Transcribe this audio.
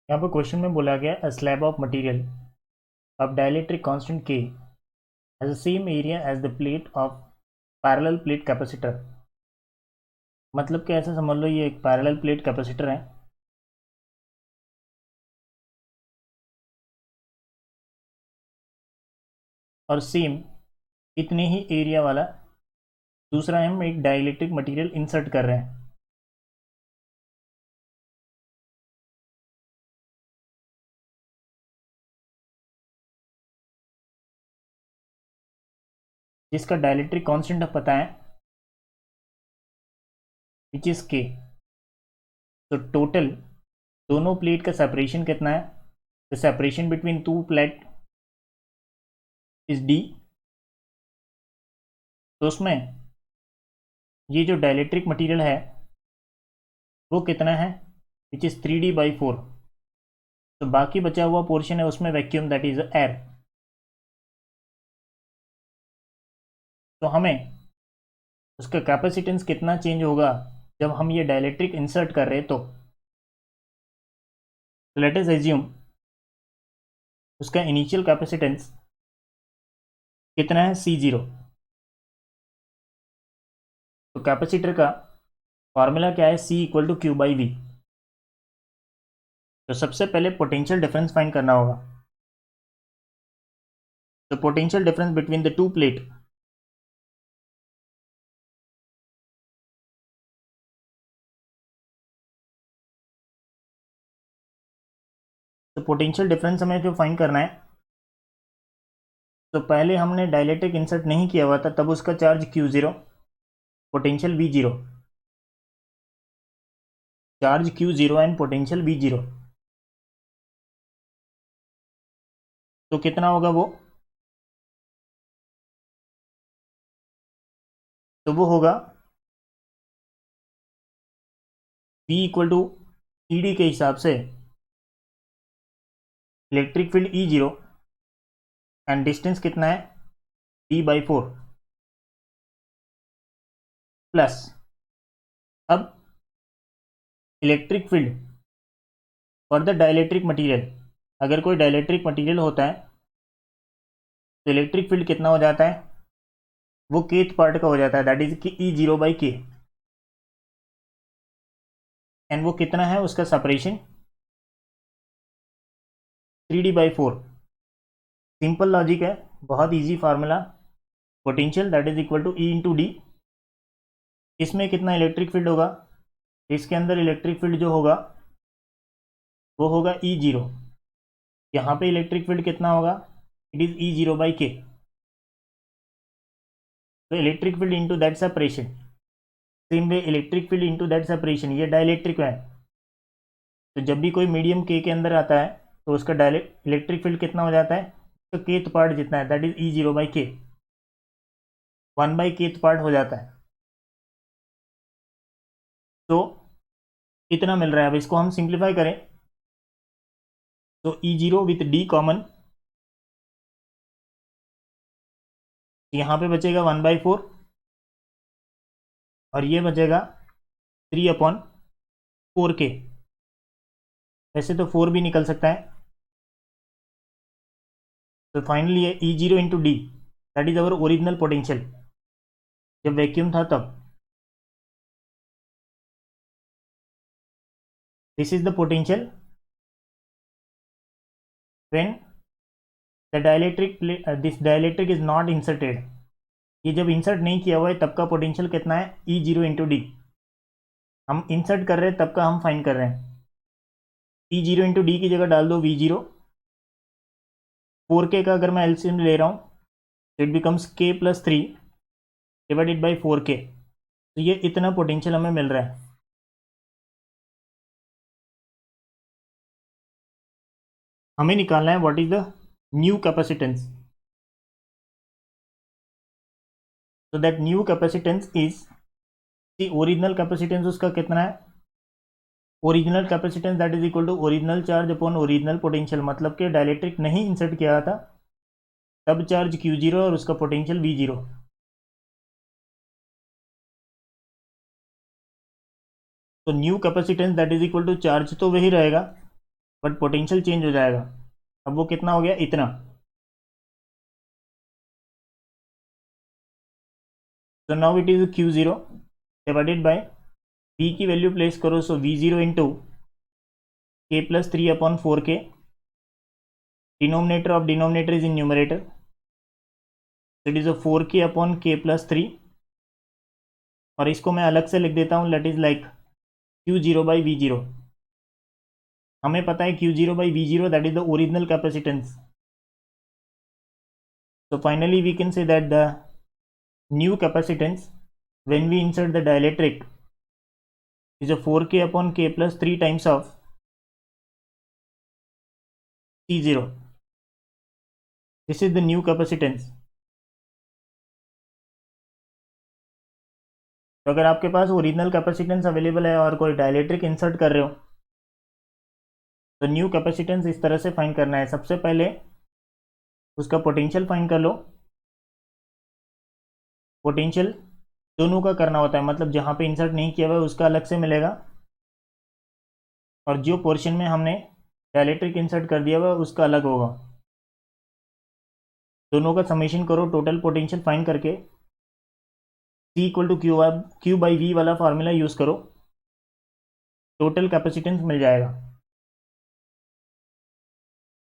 यहाँ पर क्वेश्चन में बोला गया a slab of material of dielectric constant K has the same area as the plate of parallel plate capacitor. मतलब कि ऐसा समझ लो ये एक पैरेलल प्लेट कैपेसिटर है और सेम इतने ही एरिया वाला दूसरा हम एक डाइलेक्ट्रिक मटेरियल इंसर्ट कर रहे हैं। जिसका डाइलेक्ट्रिक कांस्टेंट पता है विच इज के। तो टोटल दोनों प्लेट का सेपरेशन कितना है? The separation between two plate is D. तो उसमें ये जो डाइलेक्ट्रिक मटेरियल है वो कितना है? Which is 3D/4। तो बाकी बचा हुआ पोर्शन है उसमें वैक्यूम दैट इज एयर। तो हमें उसका कैपेसिटेंस कितना चेंज होगा जब हम ये डाइलेक्ट्रिक इंसर्ट कर रहे हैं। तो लेट अस एज्यूम उसका इनिशियल कैपेसिटेंस कितना है? C0। तो कैपेसिटर का फॉर्मूला क्या है? C = Q/V। तो सबसे पहले पोटेंशियल डिफरेंस फाइंड करना होगा। तो potential difference between the two plate तो पोटेंशियल डिफरेंस हमें जो फाइंड करना है, तो पहले हमने डाइलेक्ट्रिक इंसर्ट नहीं किया हुआ था तब उसका charge Q0, potential V0। Charge Q0 and potential V0। तो कितना होगा वो? तो वो होगा V = ED के हिसाब से electric field E0 and distance कितना है? D/4 प्लस अब electric field for the dielectric material. अगर कोई डाइलेक्ट्रिक मटेरियल होता है तो इलेक्ट्रिक फील्ड कितना हो जाता है? वो केथ पार्ट का हो जाता है दैट इज कि E0/K। एंड वो कितना है उसका सेपरेशन? 3D/4। सिंपल लॉजिक है, बहुत easy formula. Potential that is equal to E × D। इसमें कितना इलेक्ट्रिक फील्ड होगा? इसके अंदर इलेक्ट्रिक फील्ड जो होगा वो होगा E0। यहाँ पे इलेक्ट्रिक फील्ड कितना होगा? It is E0/K। तो electric field into that separation, same way electric field into that separation, ये डाइलेक्ट्रिक है। तो जब भी कोई मीडियम के अंदर आता है तो उसका डायरेक्ट इलेक्ट्रिक फील्ड कितना हो जाता है? तो केथ पार्ट जितना है that is E0/K, 1/Kth part हो जाता है। तो इतना मिल रहा है। अब इसको हम सिंप्लीफाई करें तो E0 विथ D कॉमन, यहाँ पे बचेगा 1/4 और ये बचेगा 3/4K। वैसे तो 4 भी निकल सकता है। तो फाइनली ये E0 × D that is our original potential जब वैक्यूम था तब। This is the potential when the dielectric this dielectric is not inserted. ये जब इंसर्ट नहीं किया हुआ है तब का पोटेंशियल कितना है? E0 × D। हम इंसर्ट कर रहे हैं तब का हम फाइंड कर रहे हैं। E0 × D की जगह डाल दो V0। 4K का अगर मैं एलसीएम ले रहा हूँ तो it becomes K+3 divided by 4K। तो ये इतना पोटेंशियल हमें मिल रहा है। हमें निकालना है what is the new capacitance. So that new capacitance is the original capacitance उसका कितना है? Original capacitance that is equal to original charge upon original potential. मतलब कि डाइलेक्ट्रिक नहीं इंसर्ट किया था तब चार्ज Q0 और उसका पोटेंशियल V0। तो new capacitance that is equal to charge तो वही रहेगा बट पोटेंशियल चेंज हो जाएगा। अब वो कितना हो गया, इतना। तो now it is Q0 divided by V की वैल्यू प्लेस करो, सो V0 into K+3/4K, denominator of denominator is in numerator, it is 4K/K+3, और इसको मैं अलग से लिख देता हूँ, लेट इज लाइक Q0/V0। हमें पता है Q0/V0 that is the original capacitance. So finally we can say that the new capacitance when we insert the dielectric is a 4K/K+3 times of C0. This is the new capacitance. तो अगर आपके पास original capacitance available है और कोई dielectric insert कर रहे हो तो न्यू कैपेसिटेंस इस तरह से फाइंड करना है। सबसे पहले उसका पोटेंशियल फाइंड कर लो। पोटेंशियल दोनों का करना होता है, मतलब जहाँ पे इंसर्ट नहीं किया हुआ है उसका अलग से मिलेगा, और जो पोर्शन में हमने डायलेक्ट्रिक इंसर्ट कर दिया हुआ है उसका अलग होगा। दोनों का समेशन करो, टोटल पोटेंशियल फाइंड करके C = Q/V वाला फार्मूला यूज़ करो, टोटल कैपेसिटेंस मिल जाएगा।